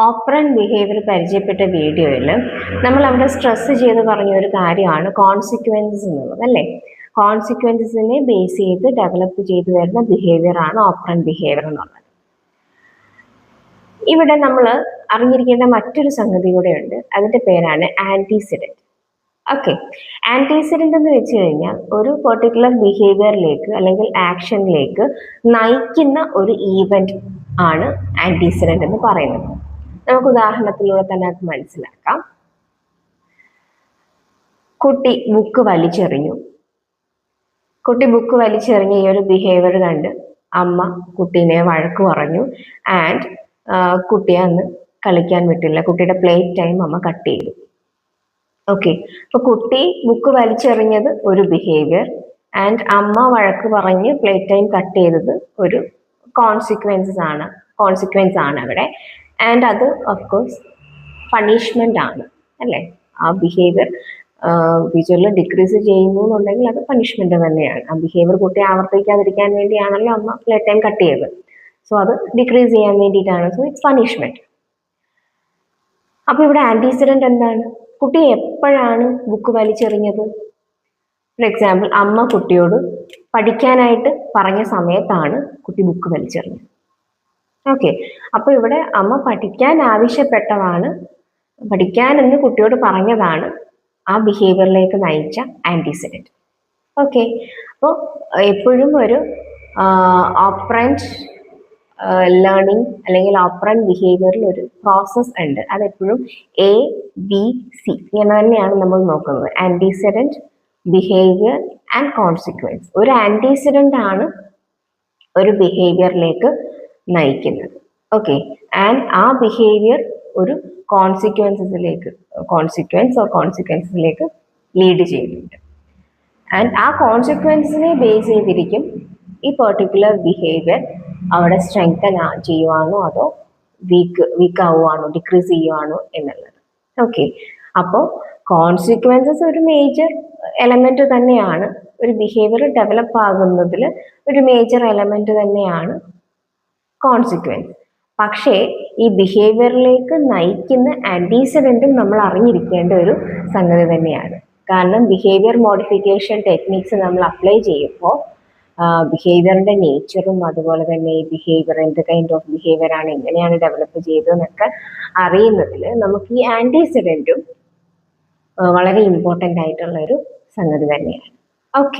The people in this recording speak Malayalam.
ഓപ്പറന്റ് ബിഹേവിയർ പരിചയപ്പെട്ട വീഡിയോയിൽ നമ്മൾ അവിടെ സ്ട്രെസ് ചെയ്ത് പറഞ്ഞ ഒരു കാര്യമാണ് കോൺസിക്വൻസസ് എന്നുള്ളത്, അല്ലേ? കോൺസിക്വൻസസിനെ ബേസ് ചെയ്ത് ഡെവലപ്പ് ചെയ്തു വരുന്ന ബിഹേവിയർ ആണ് ഓപ്പറന്റ് ബിഹേവിയർ എന്നുള്ളത്. ഇവിടെ നമ്മൾ അറിഞ്ഞിരിക്കേണ്ട മറ്റൊരു സംഗതി കൂടെ ഉണ്ട്. അതിന്റെ പേരാണ് ആന്റിസിഡന്റ്. ഓക്കെ, ആന്റിസിഡന്റ് എന്ന് വെച്ച് കഴിഞ്ഞാൽ ഒരു പെർട്ടിക്കുലർ ബിഹേവിയറിലേക്ക് അല്ലെങ്കിൽ ആക്ഷനിലേക്ക് നയിക്കുന്ന ഒരു ഈവന്റ് ആണ് ആന്റിസിഡന്റ് എന്ന് പറയുന്നത്. നമുക്ക് ഉദാഹരണത്തിലൂടെ തന്നെ അത് മനസ്സിലാക്കാം. കുട്ടി ബുക്ക് വലിച്ചെറിഞ്ഞ ഈ ഒരു ബിഹേവിയർ കണ്ട് അമ്മ കുട്ടീനെ വഴക്ക് പറഞ്ഞു ആൻഡ് കുട്ടിയെ അന്ന് കളിക്കാൻ വിട്ടില്ല. കുട്ടിയുടെ പ്ലേ ടൈം അമ്മ കട്ട് ചെയ്തു. ഓക്കെ, അപ്പൊ കുട്ടി ബുക്ക് വലിച്ചെറിഞ്ഞത് ഒരു ബിഹേവിയർ ആൻഡ് അമ്മ വഴക്ക് പറഞ്ഞ് പ്ലേ ടൈം കട്ട് ചെയ്തത് ഒരു കോൺസിക്വൻസ് ആണ് അവിടെ. ആൻഡ് അത് ഓഫ് കോഴ്സ് പണിഷ്മെന്റ് ആണ്, അല്ലേ? ആ ബിഹേവിയർ ഫ്യൂച്ചറിൽ ഡിക്രീസ് ചെയ്യുന്നു എന്നുണ്ടെങ്കിൽ അത് പണിഷ്മെന്റ് തന്നെയാണ്. ആ ബിഹേവിയർ കുട്ടി ആവർത്തിക്കാതിരിക്കാൻ വേണ്ടിയാണല്ലോ അമ്മ പ്ലേ ടൈം കട്ട് ചെയ്തത്. സോ അത് ഡിക്രീസ് ചെയ്യാൻ വേണ്ടിയിട്ടാണ്. So it's punishment. അപ്പൊ ഇവിടെ ആന്റിസിഡന്റ് എന്താണ്? കുട്ടി എപ്പോഴാണ് ബുക്ക് വലിച്ചെറിഞ്ഞത്? ഫോർ എക്സാമ്പിൾ, അമ്മ കുട്ടിയോട് പഠിക്കാനായിട്ട് പറഞ്ഞ സമയത്താണ് കുട്ടി ബുക്ക് വലിച്ചെറിഞ്ഞത്. ഓക്കെ, അപ്പൊ ഇവിടെ അമ്മ പഠിക്കാനെന്ന് കുട്ടിയോട് പറഞ്ഞതാണ് ആ ബിഹേവിയറിലേക്ക് നയിച്ച ആന്റിസിഡന്റ്. ഓക്കെ, അപ്പോൾ എപ്പോഴും ഒരു ഓപ്പറന്റ് ലേണിംഗ് അല്ലെങ്കിൽ ഓപ്പറന്റ് ബിഹേവിയറിൽ ഒരു പ്രോസസ് ഉണ്ട്. അതെപ്പോഴും ABC എന്ന് തന്നെയാണ് നമ്മൾ നോക്കുന്നത്. Antecedent, behaviour and consequence. ഒരു ആന്റിസിഡന്റ് ആണ് ഒരു ബിഹേവിയറിലേക്ക് നയിക്കുന്നത്. ഓക്കെ, ആൻഡ് ആ ബിഹേവിയർ ഒരു കോൺസിക്വൻസിലേക്ക് ലീഡ് ചെയ്യുന്നുണ്ട്. ആൻഡ് ആ കോൺസിക്വൻസിനെ ബേസ് ചെയ്തിരിക്കും ഈ പെർട്ടിക്കുലർ ബിഹേവിയർ അവിടെ സ്ട്രെങ്തൻ ചെയ്യുവാണോ അതോ വീക്ക് ആവുകയാണോ, ഡിക്രീസ് ചെയ്യുവാണോ എന്നുള്ളത്. ഓക്കെ, അപ്പോൾ കോൺസിക്വൻസസ് ഒരു മേജർ എലമെന്റ് തന്നെയാണ്. ഒരു ബിഹേവിയർ ഡെവലപ്പ് ആകുന്നതിൽ ഒരു മേജർ എലമെന്റ് തന്നെയാണ് കോൺസിക്വൻസ്. പക്ഷേ ഈ ബിഹേവിയറിലേക്ക് നയിക്കുന്ന ആന്റിസിഡന്റും നമ്മൾ അറിഞ്ഞിരിക്കേണ്ട ഒരു സംഗതി തന്നെയാണ്. കാരണം ബിഹേവിയർ മോഡിഫിക്കേഷൻ ടെക്നിക്സ് നമ്മൾ അപ്ലൈ ചെയ്യുമ്പോൾ ബിഹേവിയറിന്റെ നേച്ചറും അതുപോലെ തന്നെ ഈ ബിഹേവിയർ എന്ത് കൈൻഡ് ഓഫ് ബിഹേവിയർ ആണ്, എങ്ങനെയാണ് ഡെവലപ്പ് ചെയ്തതെന്നൊക്കെ അറിയുന്നതിൽ നമുക്ക് ഈ ആന്റിസിഡന്റും വളരെ ഇമ്പോർട്ടൻ്റ് ആയിട്ടുള്ള ഒരു സംഗതി തന്നെയാണ്. ഓക്കെ.